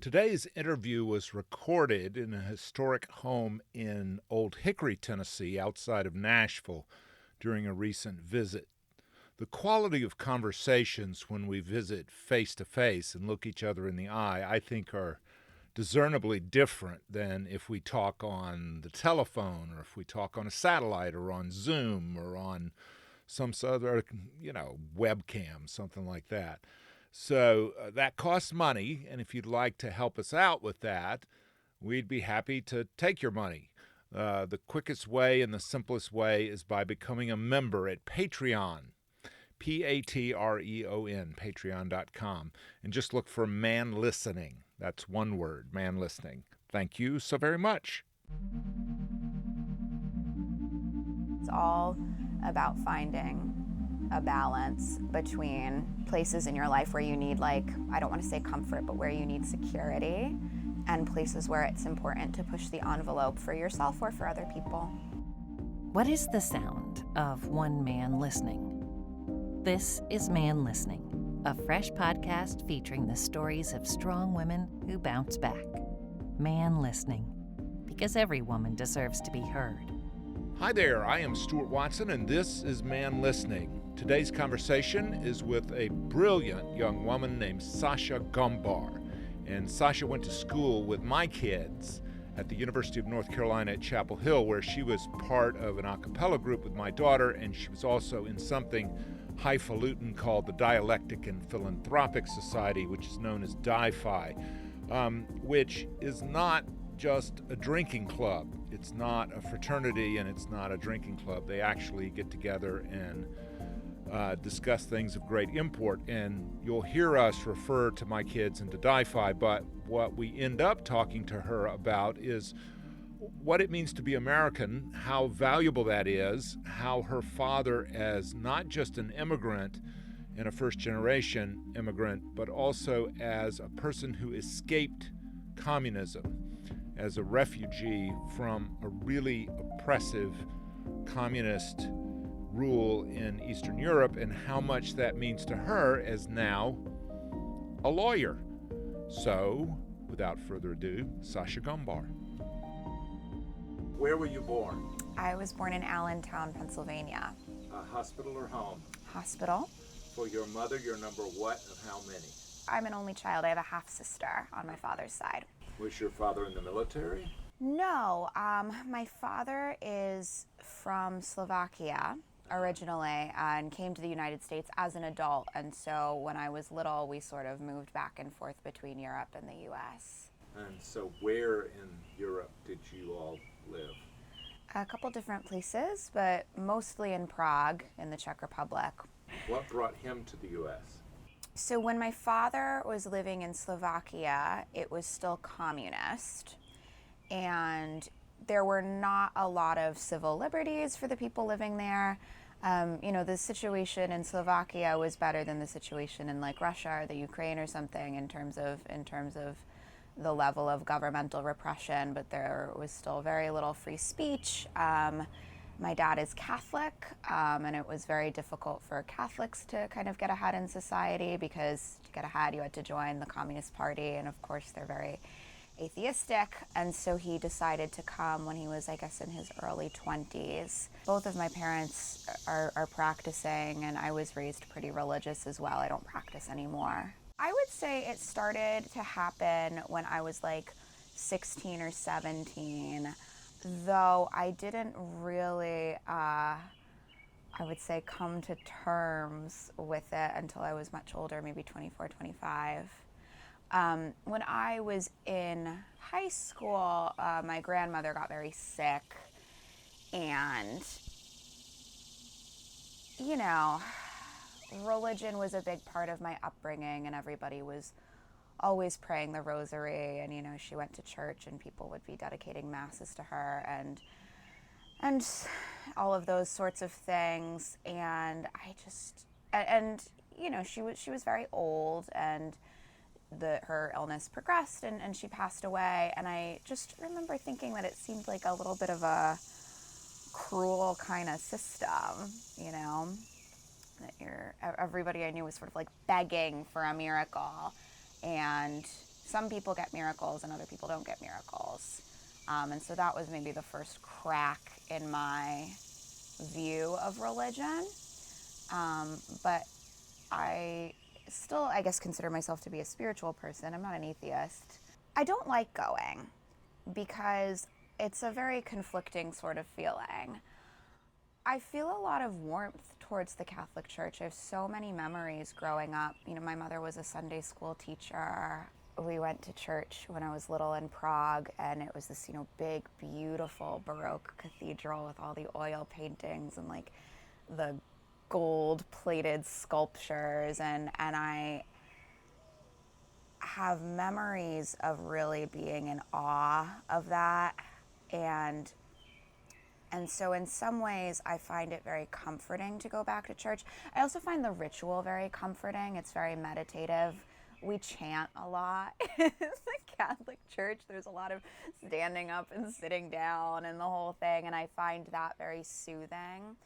Today's interview was recorded in a historic home in Old Hickory, Tennessee, outside of Nashville, during a recent visit. The quality of conversations when we visit face-to-face and look each other in the eye, I think, are discernibly different than if we talk on the telephone or if we talk on a satellite or on Zoom or on some other, webcam, something like that. So that costs money, and if you'd like to help us out with that, we'd be happy to take your money. The quickest way and the simplest way is by becoming a member at Patreon, Patreon, patreon.com, and just look for Man Listening. That's one word, Man Listening. Thank you so very much. It's all about finding a balance between places in your life where you need, I don't want to say comfort, but where you need security, and places where it's important to push the envelope for yourself or for other people. What is the sound of one man listening? This is Man Listening, a fresh podcast featuring the stories of strong women who bounce back. Man Listening, because every woman deserves to be heard. Hi there, I am Stuart Watson, and this is Man Listening. Today's conversation is with a brilliant young woman named Sasha Gombar. And Sasha went to school with my kids at the University of North Carolina at Chapel Hill, where she was part of an a cappella group with my daughter, and she was also in something highfalutin called the Dialectic and Philanthropic Society, which is known as DiPhi, which is not just a drinking club. It's not a fraternity and it's not a drinking club. They actually get together and discuss things of great import, and you'll hear us refer to my kids and to DiPhi, but what we end up talking to her about is what it means to be American, how valuable that is, how her father, as not just an immigrant and a first-generation immigrant, but also as a person who escaped communism, as a refugee from a really oppressive communist rule in Eastern Europe, and how much that means to her as now a lawyer. So, without further ado, Sasha Gombar. Where were you born? I was born in Allentown, Pennsylvania. Hospital or home? Hospital. For your mother, your number what of how many? I'm an only child. I have a half-sister on my father's side. Was your father in the military? No, my father is from Slovakia originally and came to the United States as an adult, and so when I was little we sort of moved back and forth between Europe and the US. And so where in Europe did you all live? A couple different places, but mostly in Prague in the Czech Republic. What brought him to the US? So when my father was living in Slovakia, it was still communist, and there were not a lot of civil liberties for the people living there. The situation in Slovakia was better than the situation in Russia or the Ukraine or something in terms of the level of governmental repression, but there was still very little free speech. My dad is Catholic, and it was very difficult for Catholics to kind of get ahead in society, because to get ahead you had to join the Communist Party, and of course they're very atheistic, and so he decided to come when he was, I guess, in his early 20s. Both of my parents are practicing, and I was raised pretty religious as well. I don't practice anymore. I would say it started to happen when I was 16 or 17, though I didn't really, I would say, come to terms with it until I was much older, maybe 24, 25. When I was in high school, my grandmother got very sick, and, religion was a big part of my upbringing, and everybody was always praying the rosary, and, she went to church, and people would be dedicating masses to her, and all of those sorts of things, and she was very old, and her illness progressed, and she passed away, and I just remember thinking that it seemed like a little bit of a cruel kind of system, that everybody I knew was sort of begging for a miracle, and some people get miracles and other people don't get miracles. And so that was maybe the first crack in my view of religion. But I still, I guess, consider myself to be a spiritual person. I'm not an atheist. I don't like going because it's a very conflicting sort of feeling. I feel a lot of warmth towards the Catholic Church. I have so many memories growing up. You know, my mother was a Sunday school teacher. We went to church when I was little in Prague, and it was this, you know, big, beautiful Baroque cathedral with all the oil paintings and like the gold-plated sculptures, and I have memories of really being in awe of that, and so in some ways I find it very comforting to go back to church. I also find the ritual very comforting. It's very meditative. We chant a lot in the Catholic Church. There's a lot of standing up and sitting down and the whole thing, and I find that very soothing.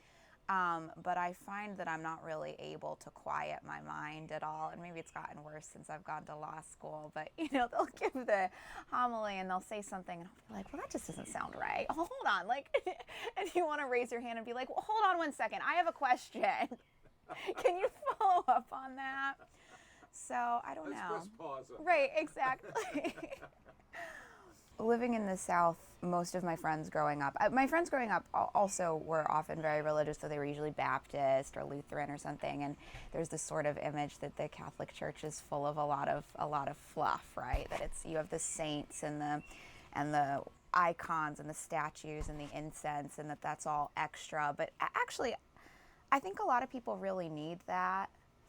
But I find that I'm not really able to quiet my mind at all, and maybe it's gotten worse since I've gone to law school, but you know, they'll give the homily and they'll say something and I'll be like, well, that just doesn't sound right. Oh, hold on, like, and you want to raise your hand and be like, well, hold on 1 second, I have a question. Can you follow up on that? So, I don't know. Let's press pause on right, exactly. Living in the South, most of my friends growing up also were often very religious, so they were usually Baptist or Lutheran or something, and there's this sort of image that the Catholic Church is full of a lot of fluff, right? That it's, you have the saints and the icons and the statues and the incense, and that's all extra. But actually, I think a lot of people really need that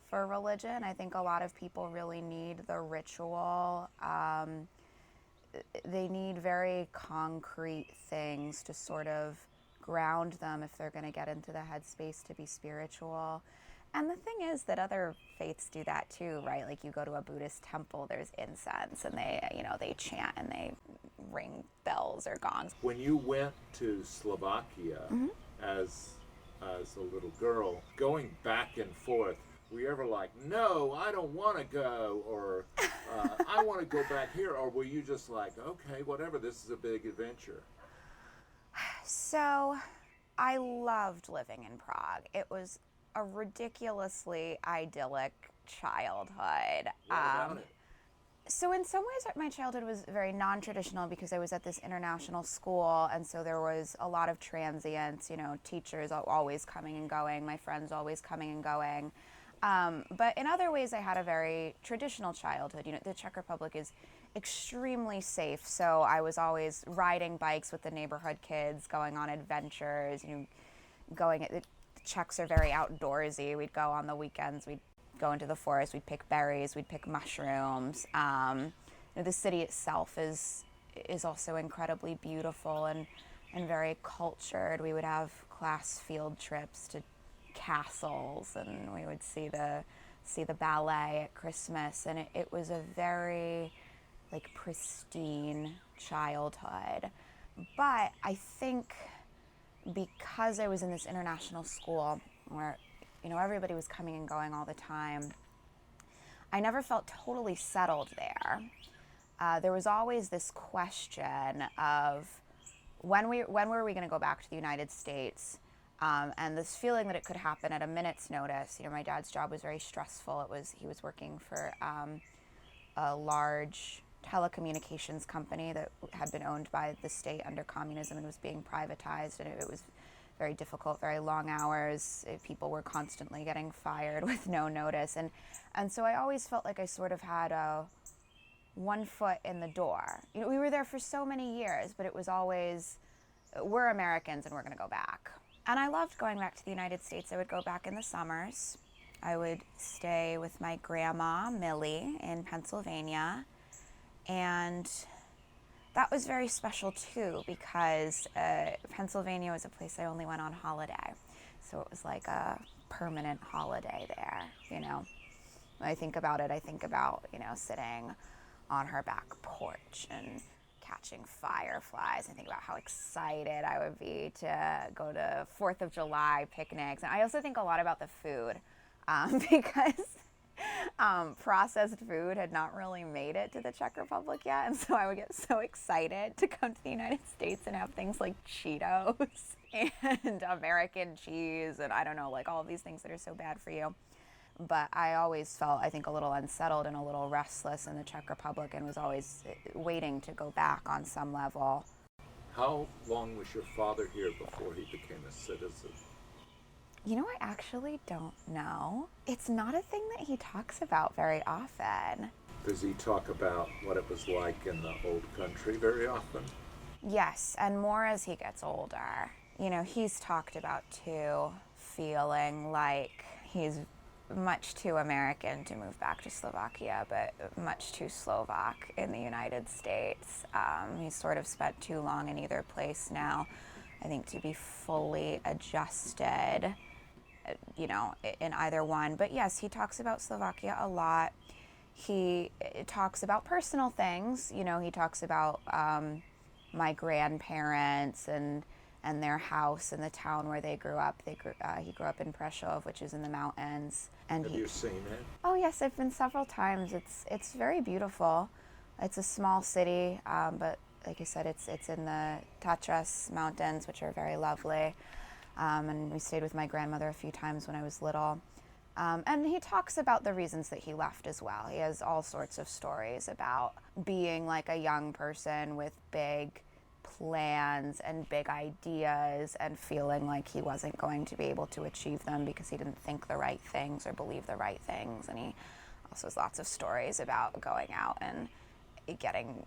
for religion. I think a lot of people really need the ritual. They need very concrete things to sort of ground them if they're going to get into the headspace to be spiritual. And the thing is that other faiths do that too, right? Like you go to a Buddhist temple, there's incense, and they chant and they ring bells or gongs. When you went to Slovakia as a little girl, going back and forth, were you ever like, no, I don't want to go, or I want to go back here, or were you just like, okay, whatever, this is a big adventure? So I loved living in Prague. It was a ridiculously idyllic childhood. What about it? So in some ways, my childhood was very non-traditional because I was at this international school, and so there was a lot of transients, you know, teachers always coming and going, my friends always coming and going. But in other ways, I had a very traditional childhood. You know, the Czech Republic is extremely safe, so I was always riding bikes with the neighborhood kids, going on adventures. You know, the Czechs are very outdoorsy. We'd go on the weekends. We'd go into the forest. We'd pick berries. We'd pick mushrooms. You know, the city itself is also incredibly beautiful and very cultured. We would have class field trips to castles, and we would see the ballet at Christmas, and it was a very like pristine childhood. But I think because I was in this international school where, you know, everybody was coming and going all the time, I never felt totally settled there. There was always this question of when were we going to go back to the United States? And this feeling that it could happen at a minute's notice. You know, my dad's job was very stressful. He was working for a large telecommunications company that had been owned by the state under communism and was being privatized, and it was very difficult, very long hours. People were constantly getting fired with no notice, and so I always felt like I sort of had one foot in the door. You know, we were there for so many years, but it was always, we're Americans and we're going to go back. And I loved going back to the United States. I would go back in the summers. I would stay with my grandma, Millie, in Pennsylvania. And that was very special too, because Pennsylvania was a place I only went on holiday. So it was like a permanent holiday there, you know. When I think about it, I think about, you know, sitting on her back porch and catching fireflies. I think about how excited I would be to go to 4th of July picnics. And I also think a lot about the food because processed food had not really made it to the Czech Republic yet, and so I would get so excited to come to the United States and have things like Cheetos and American cheese and I don't know, like all of these things that are so bad for you. But I always felt, I think, a little unsettled and a little restless in the Czech Republic and was always waiting to go back on some level. How long was your father here before he became a citizen? You know, I actually don't know. It's not a thing that he talks about very often. Does he talk about what it was like in the old country very often? Yes, and more as he gets older. You know, he's talked about, too, feeling like he's much too American to move back to Slovakia, but much too Slovak in the United States. He's sort of spent too long in either place now, I think, to be fully adjusted, you know, in either one. But yes, he talks about Slovakia a lot. He talks about personal things. You know, he talks about my grandparents and their house in the town where they grew up. He grew up in Prešov, which is in the mountains. And Have you seen it? Oh yes, I've been several times. It's very beautiful. It's a small city, but like I said, it's in the Tatras Mountains, which are very lovely. And we stayed with my grandmother a few times when I was little. And he talks about the reasons that he left as well. He has all sorts of stories about being like a young person with big plans and big ideas and feeling like he wasn't going to be able to achieve them because he didn't think the right things or believe the right things. And he also has lots of stories about going out and getting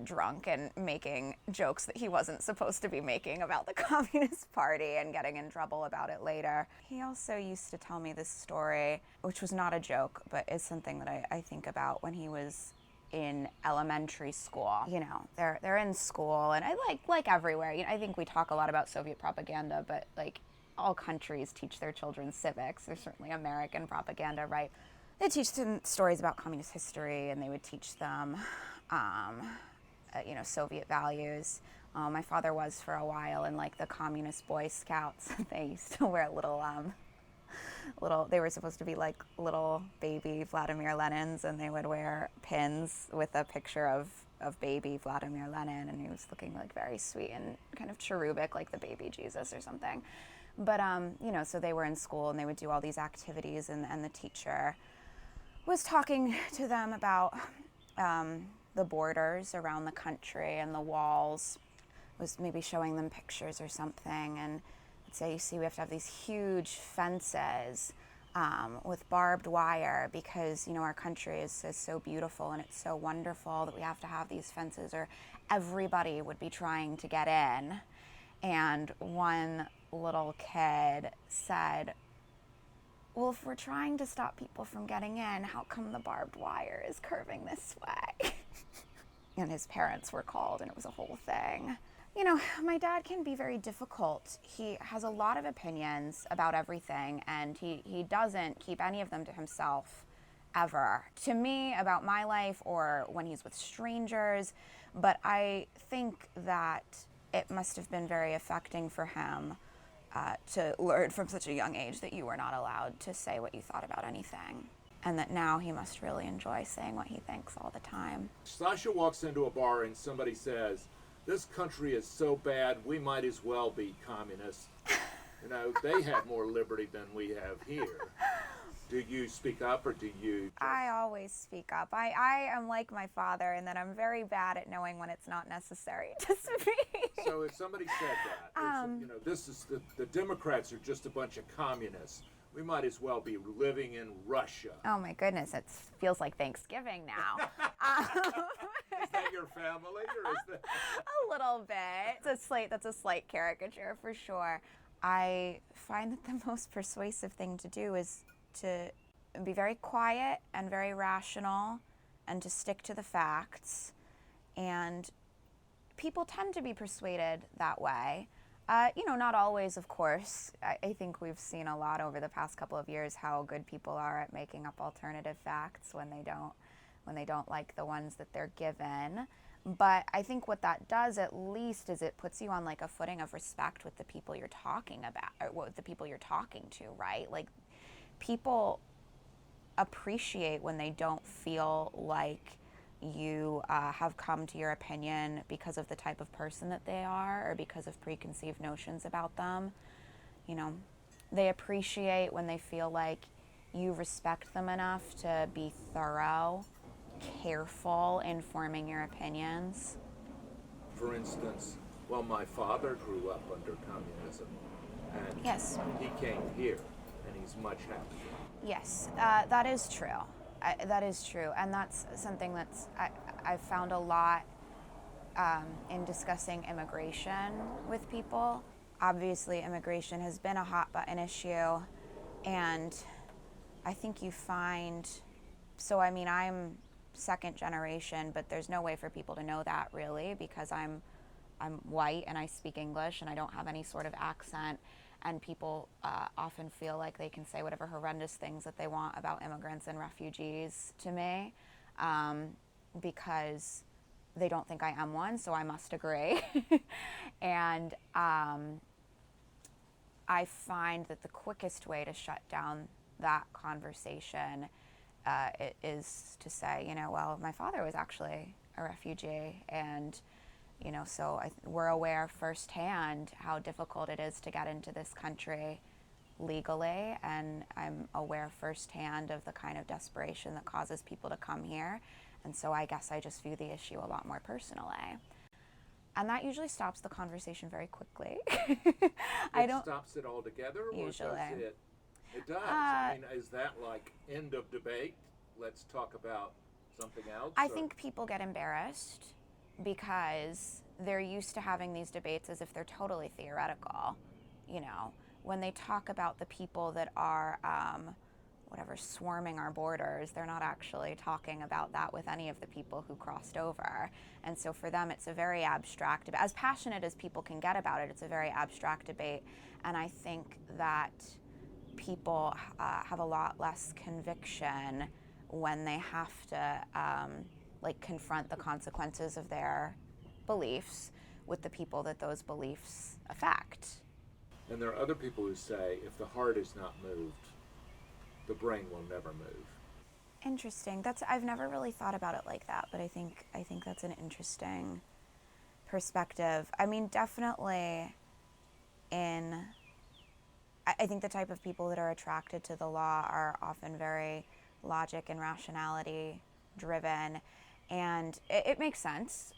drunk and making jokes that he wasn't supposed to be making about the Communist Party and getting in trouble about it later. He also used to tell me this story, which was not a joke, but is something that I think about when he was in elementary school. You know, they're in school, and I like everywhere. You know, I think we talk a lot about Soviet propaganda, but like all countries teach their children civics. There's certainly American propaganda, right? They teach them stories about communist history, and they would teach them, you know, Soviet values. My father was for a while in like the communist Boy Scouts. They used to wear little, they were supposed to be like little baby Vladimir Lenins, and they would wear pins with a picture of baby Vladimir Lenin, and he was looking like very sweet and kind of cherubic, like the baby Jesus or something. But, you know, so they were in school and they would do all these activities, and the teacher was talking to them about the borders around the country and the walls, was maybe showing them pictures or something, and say, you see, we have to have these huge fences with barbed wire because, you know, our country is so beautiful and it's so wonderful that we have to have these fences or everybody would be trying to get in. And one little kid said, well, if we're trying to stop people from getting in, how come the barbed wire is curving this way? And his parents were called, and it was a whole thing. You know, my dad can be very difficult. He has a lot of opinions about everything, and he doesn't keep any of them to himself ever. To me, about my life or when he's with strangers. But I think that it must have been very affecting for him to learn from such a young age that you were not allowed to say what you thought about anything. And that now he must really enjoy saying what he thinks all the time. Sasha walks into a bar and somebody says, this country is so bad, we might as well be communist. You know, they have more liberty than we have here. Do you speak up, or do you... I always speak up. I am like my father in that I'm very bad at knowing when it's not necessary to speak. So if somebody said that, you know, this is the Democrats are just a bunch of communists. We might as well be living in Russia. Oh my goodness, it feels like Thanksgiving now. Is that your family, or is that... A little bit. That's a slight caricature for sure. I find that the most persuasive thing to do is to be very quiet and very rational and to stick to the facts. And people tend to be persuaded that way. You know, not always, of course. I think we've seen a lot over the past couple of years how good people are at making up alternative facts when they don't like the ones that they're given. But I think what that does, at least, is it puts you on like a footing of respect with the people you're talking about, or with the people you're talking to, right? Like, people appreciate when they don't feel like you have come to your opinion because of the type of person that they are or because of preconceived notions about them. You know, they appreciate when they feel like you respect them enough to be thorough, careful in forming your opinions. For instance, well, my father grew up under communism, and Yes. he came here, and he's much happier. Yes, that is true. That is true, and that's something that's I've found a lot in discussing immigration with people. Obviously, immigration has been a hot button issue, and I think you find, so I mean, I'm second generation, but there's no way for people to know that really, because I'm white and I speak English and I don't have any sort of accent. And people often feel like they can say whatever horrendous things that they want about immigrants and refugees to me because they don't think I am one, so I must agree. And I find that the quickest way to shut down that conversation is to say, you know, well, my father was actually a refugee, and you know, so we're aware firsthand how difficult it is to get into this country legally, and I'm aware firsthand of the kind of desperation that causes people to come here, and so I guess I just view the issue a lot more personally. And that usually stops the conversation very quickly. Stops it altogether? Usually. Or does it? It does. I mean, is that like end of debate? Let's talk about something else? I think people get embarrassed because they're used to having these debates as if they're totally theoretical. You know, when they talk about the people that are, swarming our borders, they're not actually talking about that with any of the people who crossed over. And so for them, it's a very abstract debate. As passionate as people can get about it, it's a very abstract debate. And I think that people have a lot less conviction when they have to confront the consequences of their beliefs with the people that those beliefs affect. And there are other people who say if the heart is not moved, the brain will never move. Interesting. I've never really thought about it like that, but I think that's an interesting perspective. I mean, definitely I think the type of people that are attracted to the law are often very logic and rationality driven, and it makes sense,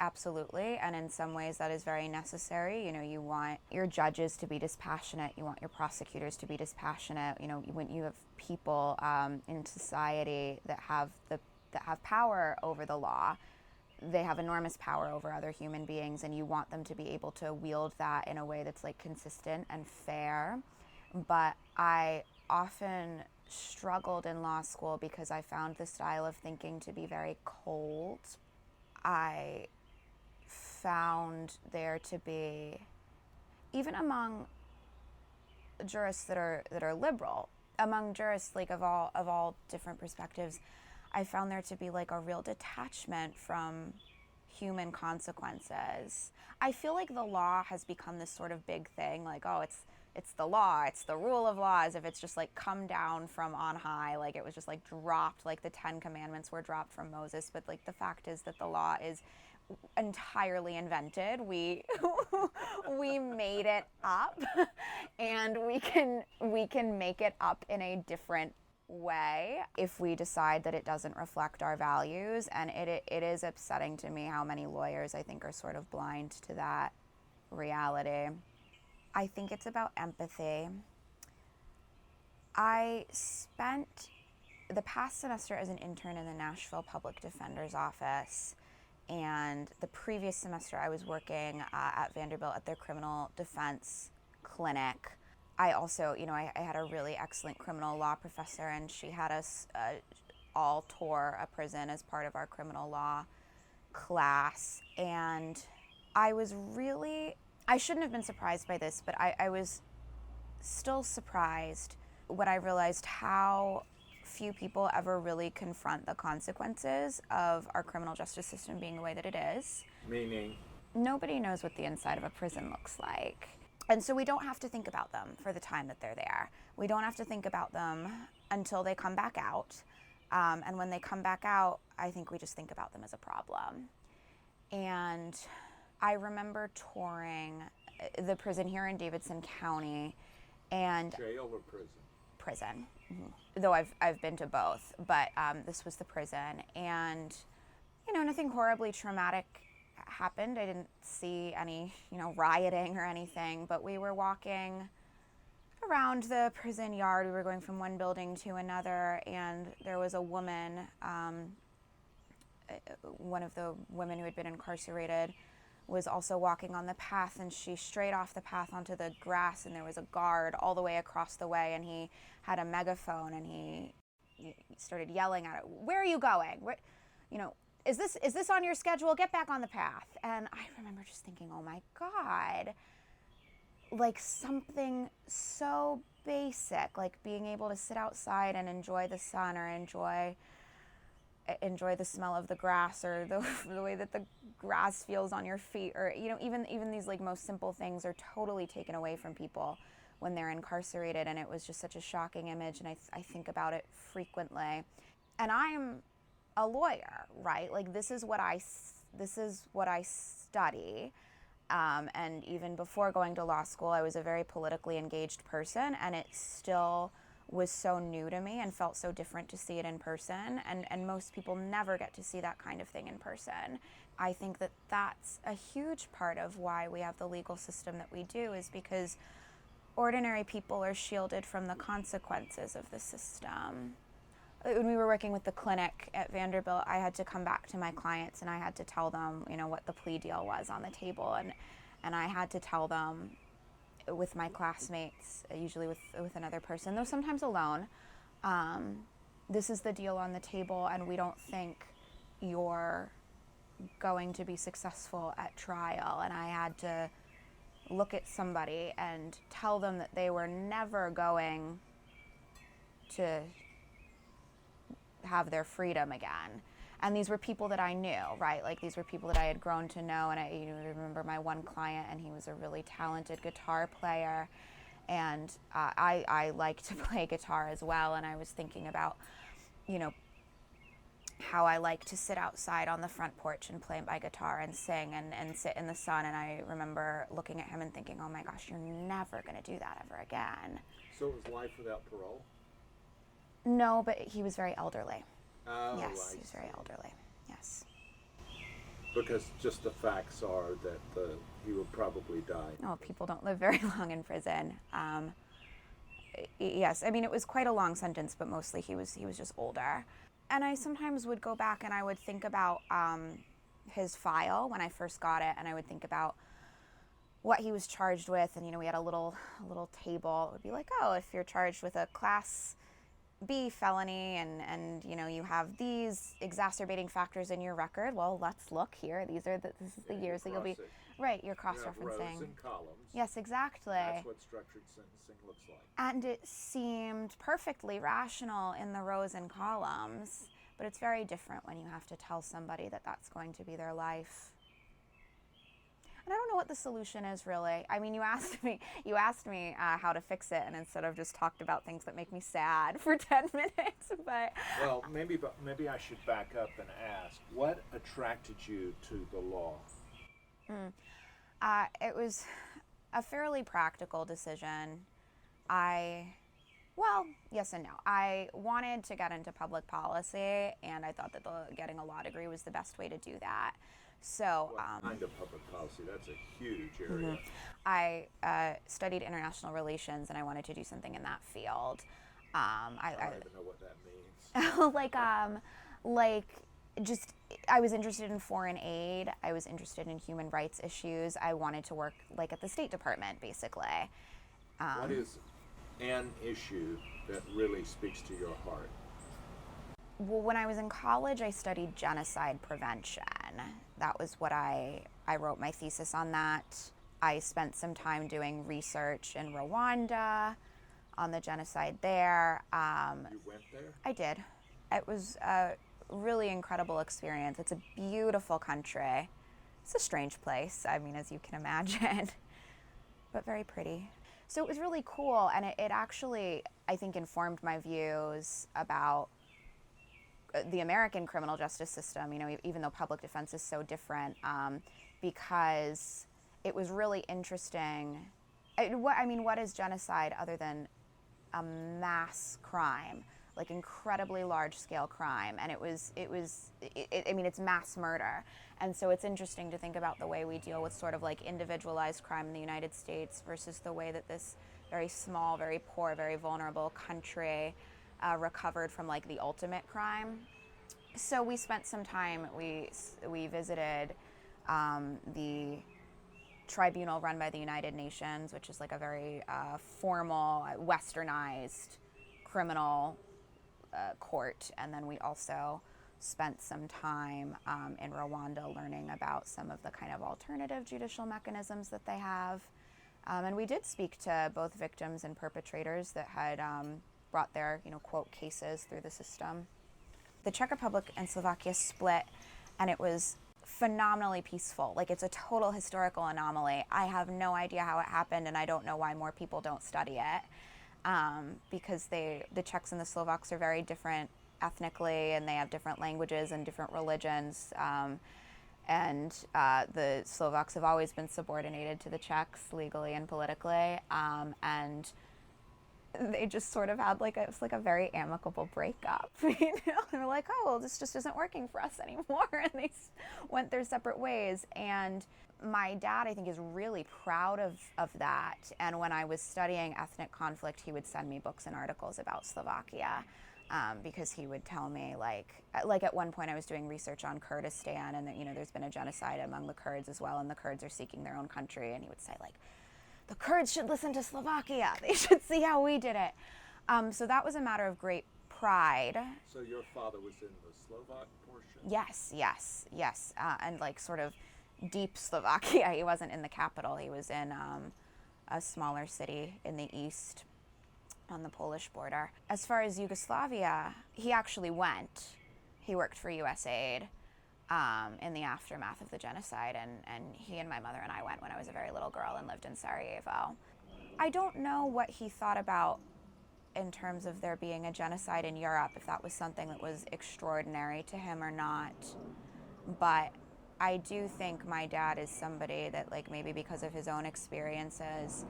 absolutely, and in some ways that is very necessary. You know, you want your judges to be dispassionate, you want your prosecutors to be dispassionate. You know, when you have people in society that have power over the law, they have enormous power over other human beings, and you want them to be able to wield that in a way that's like consistent and fair. But I often struggled in law school because I found the style of thinking to be very cold. I found there to be, even among jurists that are liberal, among jurists like of all different perspectives, I found there to be like a real detachment from human consequences. I feel like the law has become this sort of big thing, like, oh, it's the law, it's the rule of law, as if it's just like come down from on high, like it was just like dropped, like the 10 Commandments were dropped from Moses. But like the fact is that the law is entirely invented. We made it up, and we can make it up in a different way if we decide that it doesn't reflect our values. And it is upsetting to me how many lawyers I think are sort of blind to that reality. I think it's about empathy. I spent the past semester as an intern in the Nashville Public Defender's Office, and the previous semester I was working at Vanderbilt at their criminal defense clinic. I also, I had a really excellent criminal law professor, and she had us all tour a prison as part of our criminal law class. And I shouldn't have been surprised by this, but I was still surprised when I realized how few people ever really confront the consequences of our criminal justice system being the way that it is. Meaning? Nobody knows what the inside of a prison looks like. And so we don't have to think about them for the time that they're there. We don't have to think about them until they come back out. And when they come back out, I think we just think about them as a problem. And I remember touring the prison here in Davidson County, and Jail or prison? Prison, though I've been to both, but this was the prison, and nothing horribly traumatic happened. I didn't see any rioting or anything, but we were walking around the prison yard. We were going from one building to another, and there was a woman, one of the women who had been incarcerated was also walking on the path, and she strayed off the path onto the grass, and there was a guard all the way across the way, and he had a megaphone, and he started yelling at it, "Where are you going? Where, is this on your schedule? Get back on the path." And I remember just thinking, oh my God, like something so basic, like being able to sit outside and enjoy the sun, or enjoy the smell of the grass, or the way that the grass feels on your feet, or even these like most simple things are totally taken away from people when they're incarcerated. And it was just such a shocking image, and I think about it frequently. And I'm a lawyer, right? Like this is what I study. And even before going to law school, I was a very politically engaged person, and it still was so new to me and felt so different to see it in person. And most people never get to see that kind of thing in person. I think that that's a huge part of why we have the legal system that we do, is because ordinary people are shielded from the consequences of the system. When we were working with the clinic at Vanderbilt, I had to come back to my clients and I had to tell them, what the plea deal was on the table. And I had to tell them with my classmates, usually with another person, though sometimes alone, this is the deal on the table, and we don't think you're going to be successful at trial. And I had to look at somebody and tell them that they were never going to have their freedom again. And these were people that I knew, right? Like these were people that I had grown to know. And I remember my one client, and he was a really talented guitar player. And I like to play guitar as well. And I was thinking about, how I like to sit outside on the front porch and play my guitar and sing and sit in the sun. And I remember looking at him and thinking, oh my gosh, you're never going to do that ever again. So it was life without parole? No, but he was very elderly. Oh, yes, he was very elderly. Yes. Because just the facts are that he would probably die. No, people don't live very long in prison. Yes, I mean, it was quite a long sentence, but mostly he was just older. And I sometimes would go back and I would think about his file when I first got it, and I would think about what he was charged with. And we had a little table. It would be like, oh, if you're charged with a Class B felony and you have these exacerbating factors in your record, well, let's look here. This is the years that you'll be right. You're cross-referencing. Rows and columns. Yes, exactly. That's what structured sentencing looks like. And it seemed perfectly rational in the rows and columns, but it's very different when you have to tell somebody that that's going to be their life. And I don't know what the solution is, really. I mean, you asked me how to fix it, and instead of just talked about things that make me sad for 10 minutes. But well, maybe I should back up and ask, what attracted you to the law? It was a fairly practical decision. Yes and no. I wanted to get into public policy, and I thought that getting a law degree was the best way to do that. So, what kind of public policy? That's a huge area. I studied international relations, and I wanted to do something in that field. I don't even know what that means. I was interested in foreign aid. I was interested in human rights issues. I wanted to work at the State Department, basically. What is an issue that really speaks to your heart? Well, when I was in college, I studied genocide prevention. That was what I wrote my thesis on that. I spent some time doing research in Rwanda on the genocide there. You went there? I did. It was a really incredible experience. It's a beautiful country. It's a strange place, I mean, as you can imagine. but very pretty. So it was really cool, and it actually, I think, informed my views about the American criminal justice system, even though public defense is so different, because it was really interesting. What is genocide other than a mass crime, like incredibly large-scale crime? And it's mass murder. And so it's interesting to think about the way we deal with sort of like individualized crime in the United States versus the way that this very small, very poor, very vulnerable country recovered from like the ultimate crime. So we spent some time, we visited the tribunal run by the United Nations, which is like a very formal, westernized criminal court. And then we also spent some time in Rwanda learning about some of the kind of alternative judicial mechanisms that they have. And we did speak to both victims and perpetrators that had brought their, quote, cases through the system. The Czech Republic and Slovakia split, and it was phenomenally peaceful. Like, it's a total historical anomaly. I have no idea how it happened, and I don't know why more people don't study it, because the Czechs and the Slovaks are very different ethnically, and they have different languages and different religions. And the Slovaks have always been subordinated to the Czechs legally and politically, and they just sort of had it was like a very amicable breakup. They were like, oh, well, this just isn't working for us anymore, and they went their separate ways. And my dad, I think, is really proud of that. And when I was studying ethnic conflict, he would send me books and articles about Slovakia. Because he would tell me, like at one point I was doing research on Kurdistan, and there's been a genocide among the Kurds as well, and the Kurds are seeking their own country, and he would say, like, the Kurds should listen to Slovakia. They should see how we did it. So that was a matter of great pride. So your father was in the Slovak portion? Yes. And like sort of deep Slovakia. He wasn't in the capital. He was in a smaller city in the east, on the Polish border. As far as Yugoslavia, he actually went. He worked for USAID in the aftermath of the genocide, and he and my mother and I went when I was a very little girl and lived in Sarajevo. I don't know what he thought about in terms of there being a genocide in Europe, if that was something that was extraordinary to him or not. But I do think my dad is somebody that, like, maybe because of his own experiences,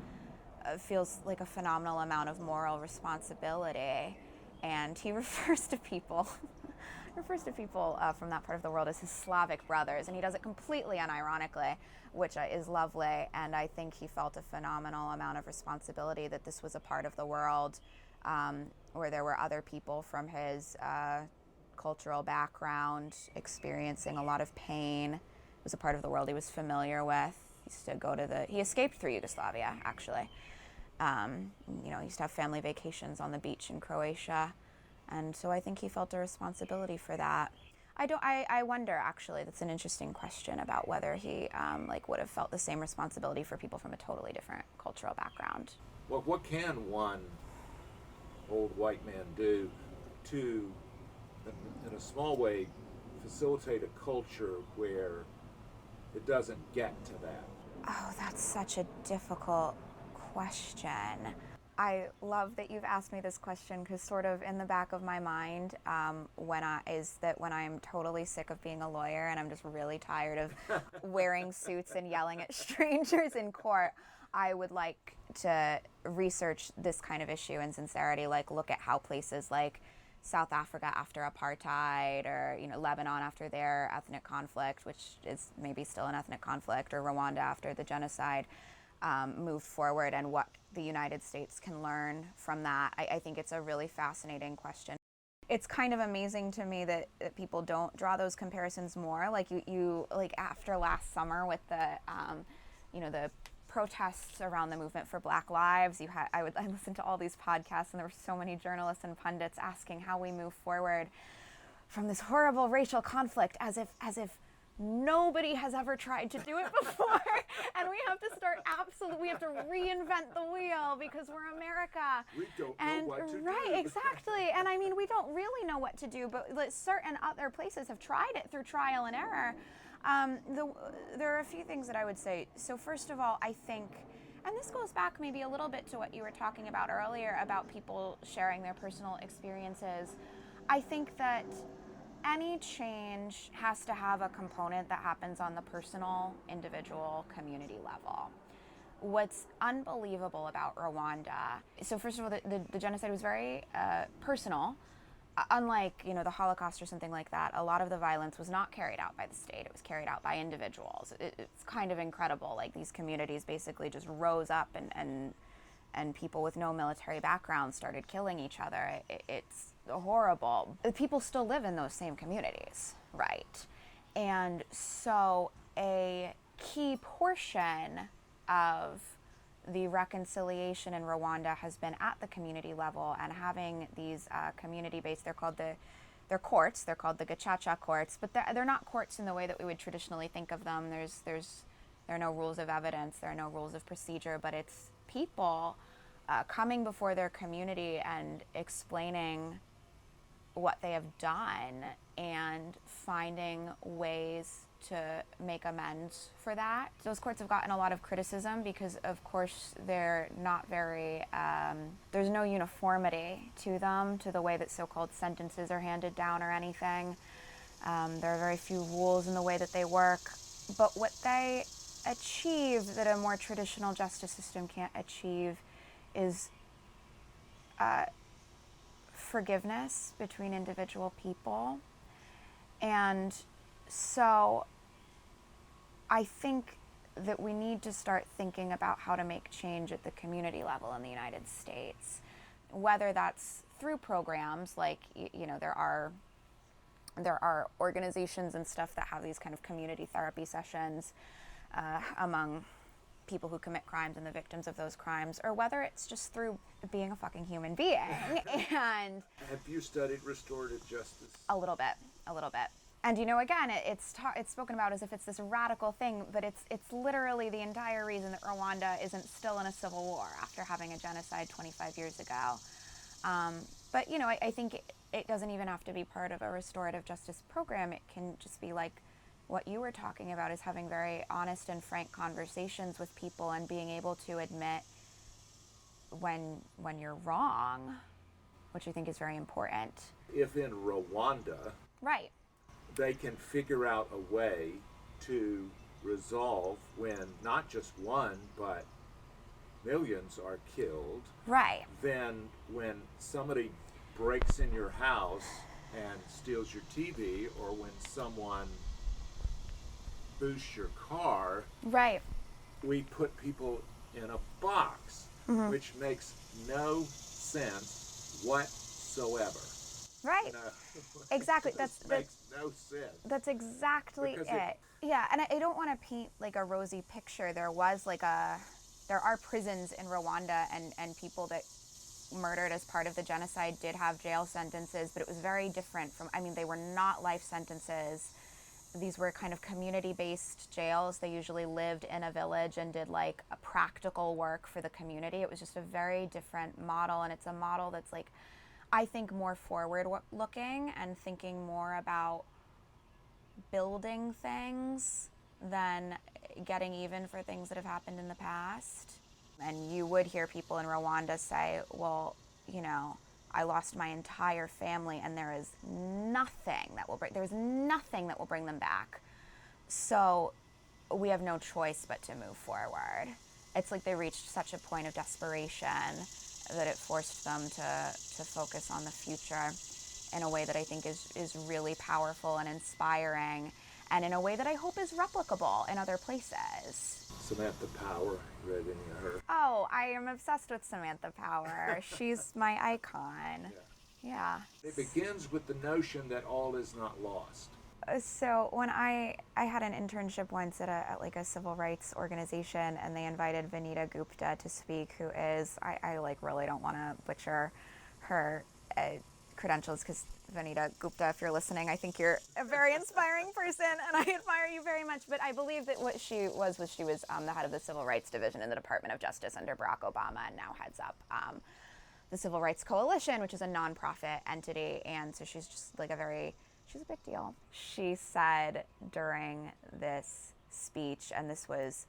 feels like a phenomenal amount of moral responsibility, and he refers to people from that part of the world as his Slavic brothers, and he does it completely unironically, which is lovely. And I think he felt a phenomenal amount of responsibility that this was a part of the world where there were other people from his cultural background experiencing a lot of pain. It was a part of the world he was familiar with. He escaped through Yugoslavia, actually. He used to have family vacations on the beach in Croatia. And so I think he felt a responsibility for that. I wonder, actually, that's an interesting question about whether he would have felt the same responsibility for people from a totally different cultural background. Well, what can one old white man do to, in a small way, facilitate a culture where it doesn't get to that? Oh, that's such a difficult question. I love that you've asked me this question, because sort of in the back of my mind when I'm totally sick of being a lawyer and I'm just really tired of wearing suits and yelling at strangers in court, I would like to research this kind of issue in sincerity, like look at how places like South Africa after apartheid, or Lebanon after their ethnic conflict, which is maybe still an ethnic conflict, or Rwanda after the genocide, moved forward, and what the United States can learn from that. I think it's a really fascinating question. It's kind of amazing to me that people don't draw those comparisons more. Like you after last summer with the the protests around the movement for Black Lives, I listened to all these podcasts, and there were so many journalists and pundits asking how we move forward from this horrible racial conflict, as if nobody has ever tried to do it before, and we have to reinvent the wheel because we're America. We don't know what to do. Right, exactly. And I mean, we don't really know what to do, but certain other places have tried it through trial and error. There are a few things that I would say. So first of all, I think, And this goes back maybe a little bit to what you were talking about earlier about people sharing their personal experiences. I think that any change has to have a component that happens on the personal, individual, community level. What's unbelievable about Rwanda, so first of all, the genocide was very personal. Unlike, the Holocaust or something like that, a lot of the violence was not carried out by the state. It was carried out by individuals. It's kind of incredible. Like, these communities basically just rose up and people with no military background started killing each other. It's horrible. People still live in those same communities, right? And so a key portion of the reconciliation in Rwanda has been at the community level, and having these community-based, they're courts, they're called the Gacaca courts, but they're not courts in the way that we would traditionally think of them. There are no rules of evidence, there are no rules of procedure, but it's people coming before their community and explaining what they have done and finding ways to make amends for that. Those courts have gotten a lot of criticism because, of course, they're not very, there's no uniformity to them, to the way that so-called sentences are handed down or anything. There are very few rules in the way that they work. But what they achieve that a more traditional justice system can't achieve is forgiveness between individual people. And so I think that we need to start thinking about how to make change at the community level in the United States, whether that's through programs like, there are organizations and stuff that have these kind of community therapy sessions among people who commit crimes and the victims of those crimes, or whether it's just through being a fucking human being. And have you studied restorative justice? A little bit. And again, it's spoken about as if it's this radical thing, but it's literally the entire reason that Rwanda isn't still in a civil war after having a genocide 25 years ago. But I think it doesn't even have to be part of a restorative justice program. It can just be like what you were talking about, is having very honest and frank conversations with people and being able to admit when you're wrong, which I think is very important. If in Rwanda, right, they can figure out a way to resolve when not just one, but millions are killed, right, then when somebody breaks in your house and steals your TV, or when someone boosts your car, right, we put people in a box, which makes no sense whatsoever. right. Exactly. That makes no sense. That's exactly it. Yeah, and I don't want to paint like a rosy picture. There are prisons in Rwanda, and people that murdered as part of the genocide did have jail sentences, but it was very different from, they were not life sentences. These were kind of community-based jails. They usually lived in a village and did like a practical work for the community. It was just a very different model, and it's a model that's like, I think, more forward-looking and thinking more about building things than getting even for things that have happened in the past. And you would hear people in Rwanda say, well, I lost my entire family, and there is nothing that will bring them back. So we have no choice but to move forward. It's like they reached such a point of desperation that it forced them to focus on the future in a way that I think is really powerful and inspiring, and in a way that I hope is replicable in other places. Samantha Power, you read any of her? Oh, I am obsessed with Samantha Power. She's my icon. Yeah. It begins with the notion that all is not lost. So when I had an internship once at like a civil rights organization, and they invited Vanita Gupta to speak, who is, I really don't want to butcher her credentials, because Vanita Gupta, if you're listening, I think you're a very inspiring person, and I admire you very much. But I believe that what she was the head of the Civil Rights Division in the Department of Justice under Barack Obama, and now heads up the Civil Rights Coalition, which is a nonprofit entity. And so she's just like she's a big deal. She said during this speech, and this was,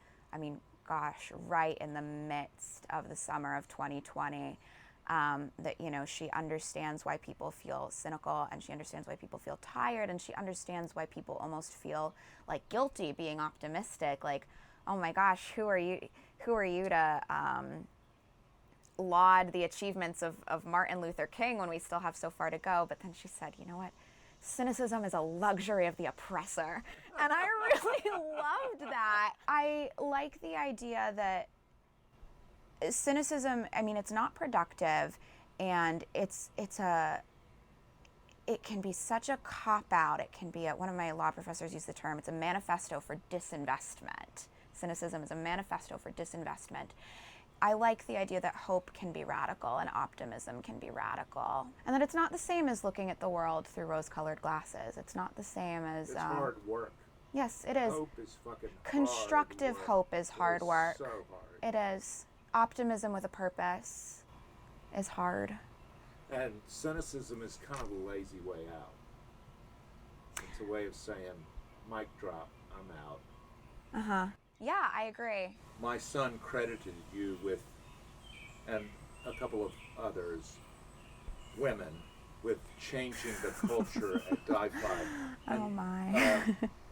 gosh, right in the midst of the summer of 2020, that, you know, she understands why people feel cynical, and she understands why people feel tired, and she understands why people almost feel like guilty being optimistic. Like, oh my gosh, who are you to laud the achievements of Martin Luther King when we still have so far to go? But then she said, you know what? Cynicism is a luxury of the oppressor. And I really loved that. I like the idea that cynicism, I mean, it's not productive, and it can be such a cop-out. It can be, one of my law professors used the term, it's a manifesto for disinvestment. Cynicism is a manifesto for disinvestment. I like the idea that hope can be radical and optimism can be radical. And that it's not the same as looking at the world through rose-colored glasses. It's not the same as... It's hard work. Yes, it is. Hope is fucking Constructive hard hope is hard work. So hard. It is. Optimism with a purpose is hard. And cynicism is kind of a lazy way out. It's a way of saying, mic drop, I'm out. Uh-huh. Yeah, I agree. My son credited you with, and a couple of others, women, with changing the culture at DiFi. Oh my.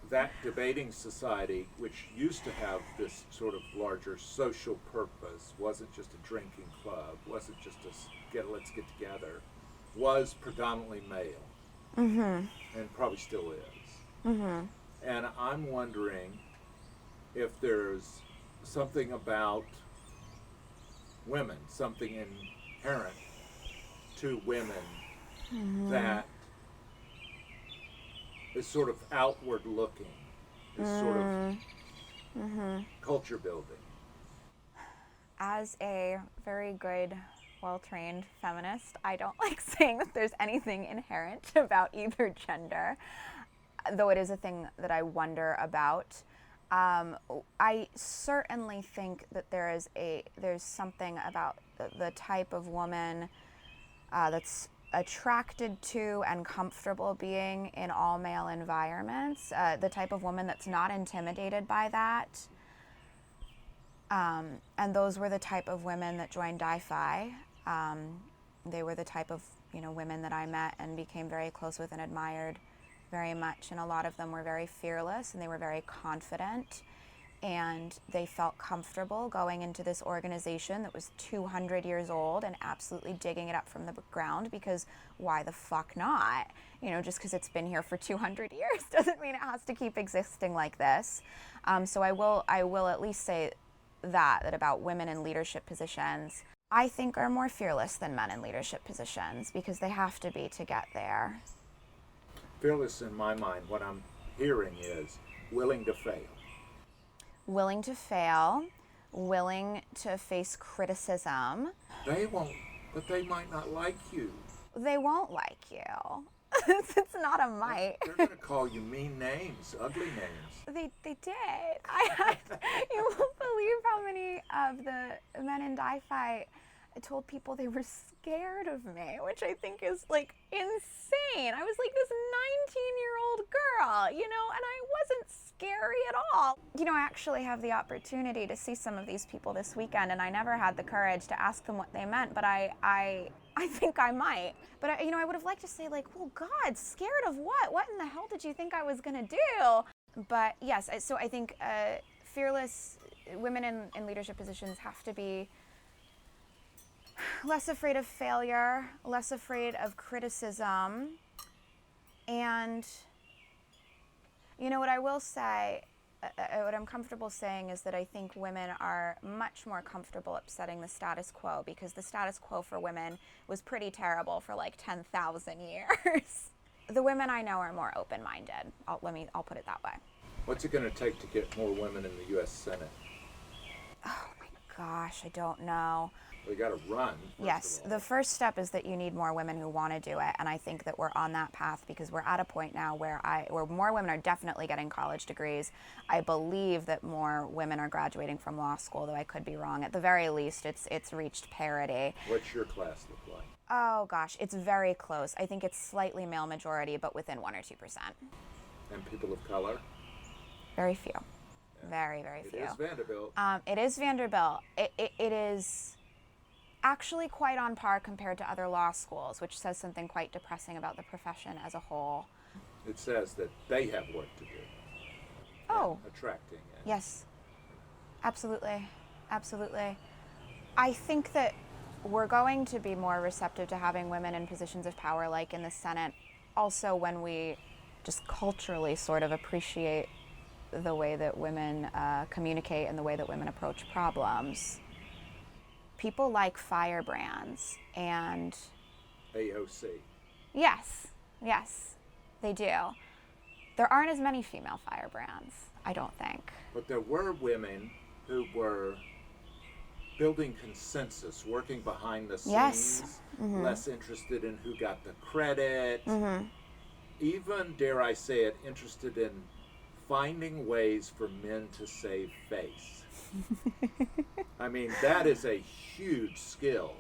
That debating society, which used to have this sort of larger social purpose, wasn't just a drinking club, wasn't just let's get together, was predominantly male. Mm-hmm. And probably still is. Mm-hmm. And I'm wondering if there's something about women, something inherent to women that is sort of outward looking, is sort of culture building. As a very good, well-trained feminist, I don't like saying that there's anything inherent about either gender, though it is a thing that I wonder about. I certainly think that there's something about the type of woman that's attracted to and comfortable being in all male environments, the type of woman that's not intimidated by that. And those were the type of women that joined DiFi. They were the type of, women that I met and became very close with and admired very much. And a lot of them were very fearless, and they were very confident, and they felt comfortable going into this organization that was 200 years old and absolutely digging it up from the ground, because why the fuck not? Just because it's been here for 200 years doesn't mean it has to keep existing like this. So I will at least say that about women in leadership positions, I think, are more fearless than men in leadership positions, because they have to be to get there. Fearless, in my mind, what I'm hearing is willing to fail. Willing to fail, willing to face criticism. They won't, but they might not like you. They won't like you. It's not a might. They're going to call you mean names, ugly names. They did. You won't believe how many of the men in DiFi told people they were scared of me, which I think is insane. I was like this 19-year-old girl, and I wasn't scary at all. I actually have the opportunity to see some of these people this weekend, and I never had the courage to ask them what they meant, but I think I might. But I would have liked to say well, God, scared of what? What in the hell did you think I was gonna do? But yes, so I think fearless women in leadership positions have to be less afraid of failure, less afraid of criticism. And what I will say, what I'm comfortable saying is that I think women are much more comfortable upsetting the status quo, because the status quo for women was pretty terrible for 10,000 years. The women I know are more open-minded. I'll put it that way. What's it going to take to get more women in the U.S. Senate? Oh my gosh, I don't know. We got to run. Yes, the first step is that you need more women who want to do it, and I think that we're on that path, because we're at a point now where more women are definitely getting college degrees. I believe that more women are graduating from law school, though I could be wrong. At the very least, it's reached parity. What's your class look like? Oh gosh, it's very close. I think it's slightly male majority, but within 1 or 2%. And people of color? Very few. Very, very few. It is Vanderbilt. It is Vanderbilt. It is actually quite on par compared to other law schools, which says something quite depressing about the profession as a whole. It says that they have work to do. Oh. Attracting. Yes. Absolutely. Absolutely. I think that we're going to be more receptive to having women in positions of power, like in the Senate, also when we just culturally sort of appreciate the way that women communicate and the way that women approach problems. People like firebrands, and AOC. yes, they do. There aren't as many female firebrands, I don't think. But there were women who were building consensus, working behind the scenes, Yes. less interested in who got the credit, even, dare I say it, interested in finding ways for men to save face. I mean, that is a huge skill.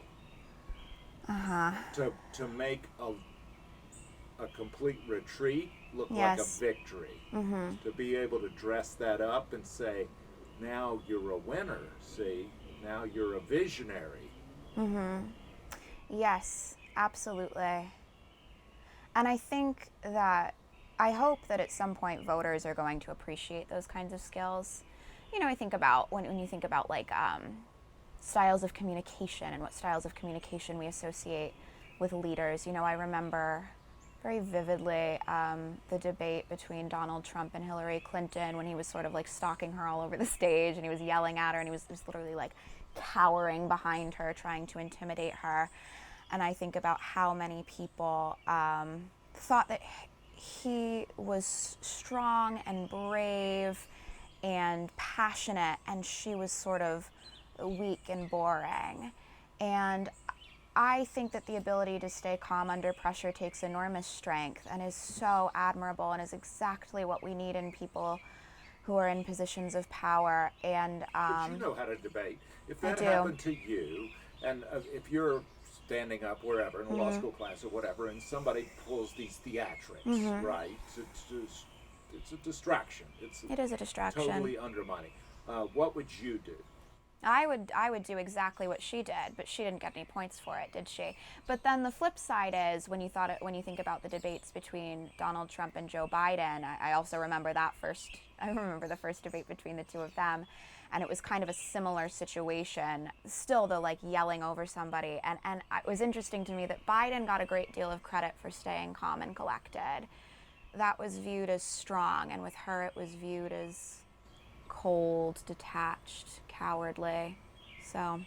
To make a complete retreat look like a victory. To be able to dress that up and say, now you're a winner, see? Now you're a visionary. Yes, absolutely. And I think that, I hope that at some point voters are going to appreciate those kinds of skills. You know, I think about, when you think about like styles of communication and what styles of communication we associate with leaders. You know, I remember very vividly the debate between Donald Trump and Hillary Clinton, when he was sort of like stalking her all over the stage, and he was yelling at her, and he was literally like cowering behind her, trying to intimidate her. And I think about how many people thought that he was strong and brave and passionate, and she was sort of weak and boring. And I think that the ability to stay calm under pressure takes enormous strength and is so admirable, and is exactly what we need in people who are in positions of power. And but you know how to debate. If that I do. happened to you, and if you're standing up wherever in a law school class or whatever, and somebody pulls these theatrics, right? It's a distraction. It is a distraction. Totally undermining. What would you do? I would do exactly what she did, but she didn't get any points for it, did she? But then the flip side is, when you think about the debates between Donald Trump and Joe Biden, I also remember I remember the first debate between the two of them, and it was kind of a similar situation. Still the like yelling over somebody, and it was interesting to me that Biden got a great deal of credit for staying calm and collected. That was viewed as strong, and with her it was viewed as cold, detached, cowardly. So,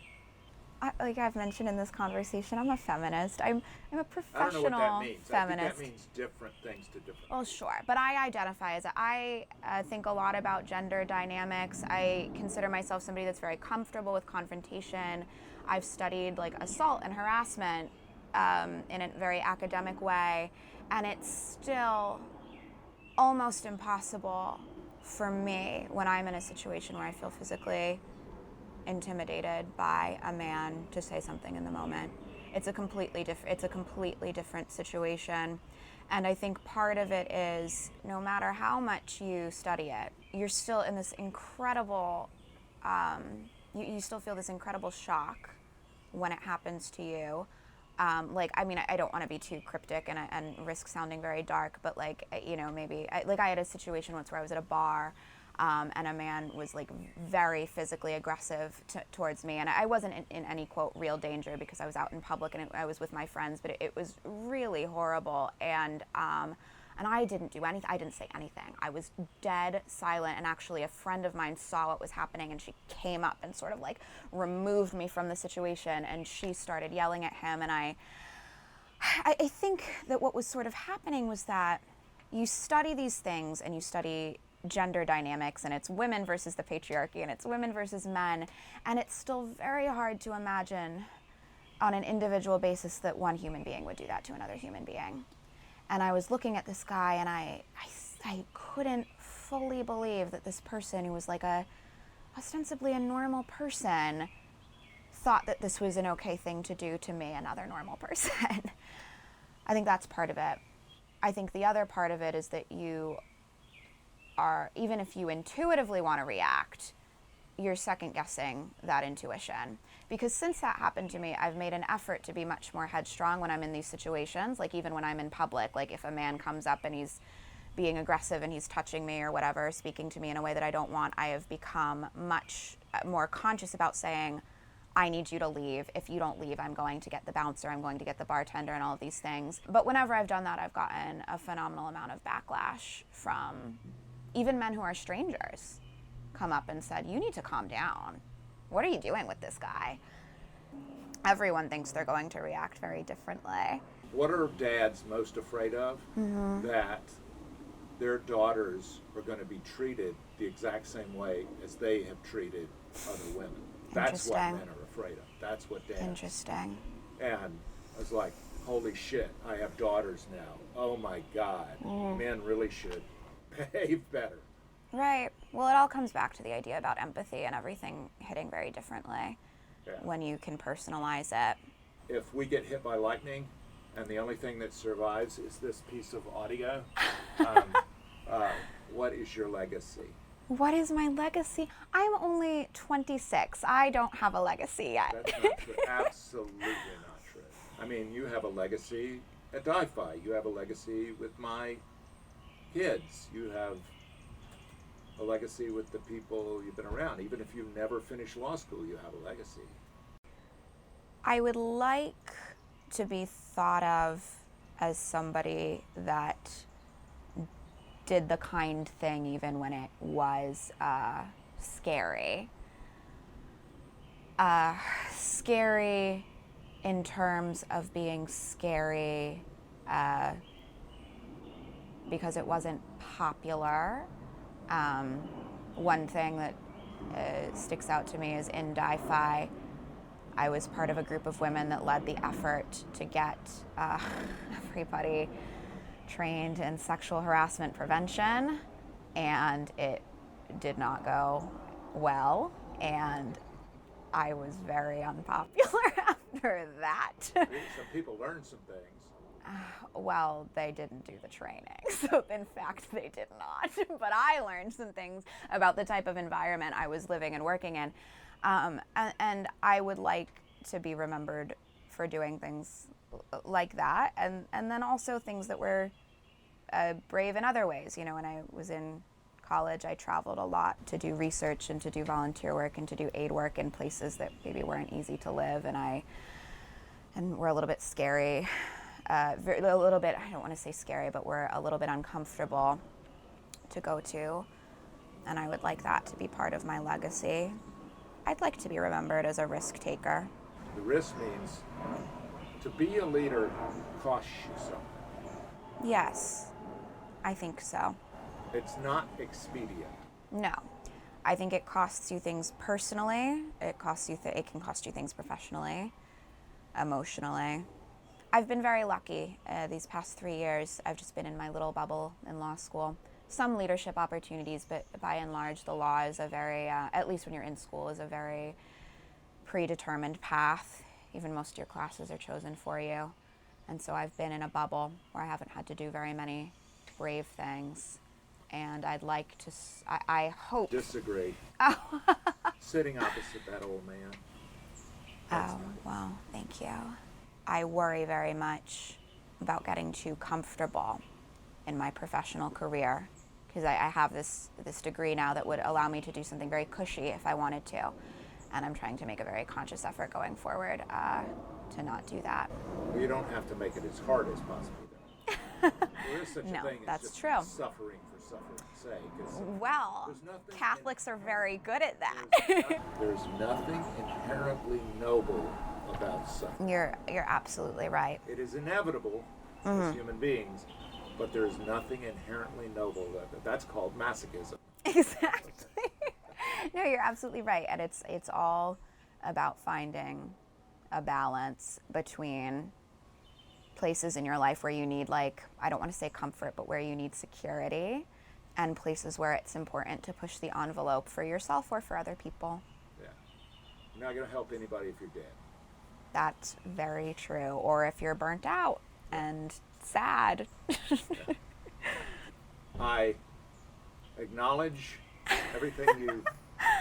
like I've mentioned in this conversation, I'm a feminist. I'm a professional I don't know what that means. feminist. I think that means different things to different Well, people. sure, but I identify as I think a lot about gender dynamics. I consider myself somebody that's very comfortable with confrontation. I've studied like assault and harassment in a very academic way, and it's still almost impossible for me when I'm in a situation where I feel physically intimidated by a man to say something in the moment. It's a completely different situation. And I think part of it is, no matter how much you study it, you're still in this incredible, you still feel this incredible shock when it happens to you. I don't want to be too cryptic and risk sounding very dark, but maybe I had a situation once where I was at a bar, and a man was like very physically aggressive towards me, and I wasn't in any quote real danger because I was out in public and I was with my friends, but it was really horrible, and I didn't do anything. I didn't say anything. I was dead silent, and actually a friend of mine saw what was happening, and she came up and sort of like removed me from the situation, and she started yelling at him. And I think that what was sort of happening was that you study these things, and you study gender dynamics, and it's women versus the patriarchy, and it's women versus men, and it's still very hard to imagine on an individual basis that one human being would do that to another human being. And I was looking at this guy, and I couldn't fully believe that this person, who was like ostensibly a normal person, thought that this was an okay thing to do to me, another normal person. I think that's part of it. I think the other part of it is that you are, even if you intuitively want to react, you're second guessing that intuition. Because since that happened to me, I've made an effort to be much more headstrong when I'm in these situations. Like even when I'm in public, like if a man comes up and he's being aggressive and he's touching me or whatever, speaking to me in a way that I don't want, I have become much more conscious about saying, I need you to leave. If you don't leave, I'm going to get the bouncer, I'm going to get the bartender, and all of these things. But whenever I've done that, I've gotten a phenomenal amount of backlash from even men who are strangers. Come up and said, you need to calm down. What are you doing with this guy? Everyone thinks they're going to react very differently. What are dads most afraid of? That their daughters are going to be treated the exact same way as they have treated other women. That's what men are afraid of. That's what dads. Interesting. And I was like, holy shit, I have daughters now. Oh my God. Men really should behave better. Right. Well, it all comes back to the idea about empathy and everything hitting very differently when you can personalize it. If we get hit by lightning and the only thing that survives is this piece of audio, what is your legacy? What is my legacy? I'm only 26. I don't have a legacy yet. That's not true. Absolutely not true. I mean, you have a legacy at DiFi. You have a legacy with my kids. You have a legacy with the people you've been around. Even if you never finish law school, you have a legacy. I would like to be thought of as somebody that did the kind thing even when it was scary. Scary in terms of being scary because it wasn't popular. One thing that sticks out to me is in DiFi, I was part of a group of women that led the effort to get everybody trained in sexual harassment prevention, and it did not go well, and I was very unpopular after that. Some people learned some things. Well, they didn't do the training, so in fact they did not. But I learned some things about the type of environment I was living and working in, and I would like to be remembered for doing things like that, and then also things that were brave in other ways. You know, when I was in college, I traveled a lot to do research and to do volunteer work and to do aid work in places that maybe weren't easy to live, and were a little bit scary. A little bit, I don't want to say scary, but were a little bit uncomfortable to go to. And I would like that to be part of my legacy. I'd like to be remembered as a risk taker. The risk means to be a leader costs you something. Yes, I think so. It's not expedient. No. I think it costs you things personally. It can cost you things professionally, emotionally. I've been very lucky these past 3 years. I've just been in my little bubble in law school. Some leadership opportunities, but by and large, the law is a very, at least when you're in school, is a very predetermined path. Even most of your classes are chosen for you. And so I've been in a bubble where I haven't had to do very many brave things. And I'd like to, I hope. Disagree. Sitting opposite that old man. Oh, well, thank you. I worry very much about getting too comfortable in my professional career, because I have this degree now that would allow me to do something very cushy if I wanted to. And I'm trying to make a very conscious effort going forward to not do that. Well, you don't have to make it as hard as possible, though. There is such a thing as that's just true. Suffering for suffering's sake. Well, Catholics are very good at that. There's nothing inherently noble about suffering. You're absolutely right. It is inevitable as human beings, but there's nothing inherently noble. That's called masochism. Exactly. No, you're absolutely right, and it's all about finding a balance between places in your life where you need, like, I don't want to say comfort, but where you need security, and places where it's important to push the envelope for yourself or for other people. Yeah. You're not going to help anybody if you're dead. That's very true. Or if you're burnt out and sad. I acknowledge everything you've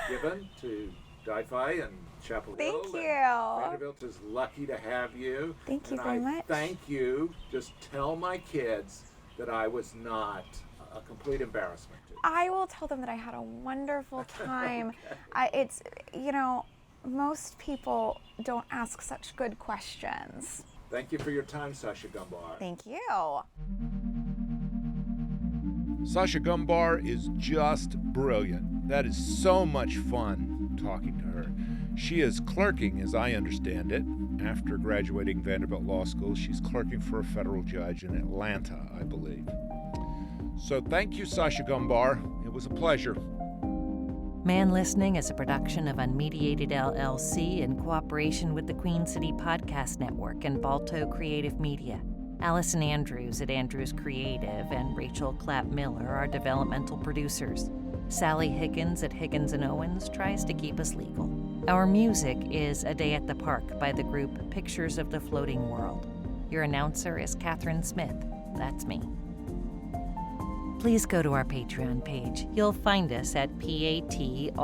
given to Di-Fi and Chapel Hill. Thank you. Vanderbilt is lucky to have you. Thank you and very I much. Thank you. Just tell my kids that I was not a complete embarrassment to them. I will tell them that I had a wonderful time. Most people don't ask such good questions. Thank you for your time, Sasha Gombar. Thank you. Sasha Gombar is just brilliant. That is so much fun talking to her. She is clerking, as I understand it. After graduating Vanderbilt Law School, she's clerking for a federal judge in Atlanta, I believe. So thank you, Sasha Gombar. It was a pleasure. Man Listening is a production of Unmediated LLC in cooperation with the Queen City Podcast Network and Balto Creative Media. Allison Andrews at Andrews Creative and Rachel Clapp-Miller are developmental producers. Sally Higgins at Higgins & Owens tries to keep us legal. Our music is A Day at the Park by the group Pictures of the Floating World. Your announcer is Catherine Smith. That's me. Please go to our Patreon page. You'll find us at patreon.com.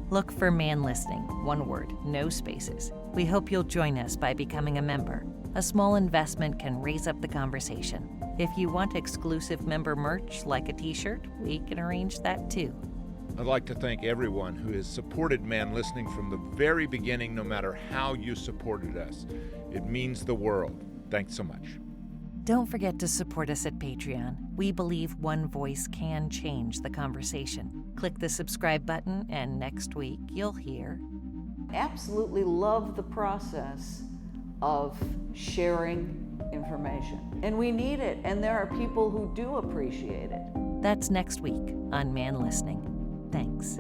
Look for Man Listening, one word, no spaces. We hope you'll join us by becoming a member. A small investment can raise up the conversation. If you want exclusive member merch like a t-shirt, we can arrange that too. I'd like to thank everyone who has supported Man Listening from the very beginning, no matter how you supported us. It means the world. Thanks so much. Don't forget to support us at Patreon. We believe one voice can change the conversation. Click the subscribe button, and next week you'll hear. Absolutely love the process of sharing information. And we need it, and there are people who do appreciate it. That's next week on Man Listening. Thanks.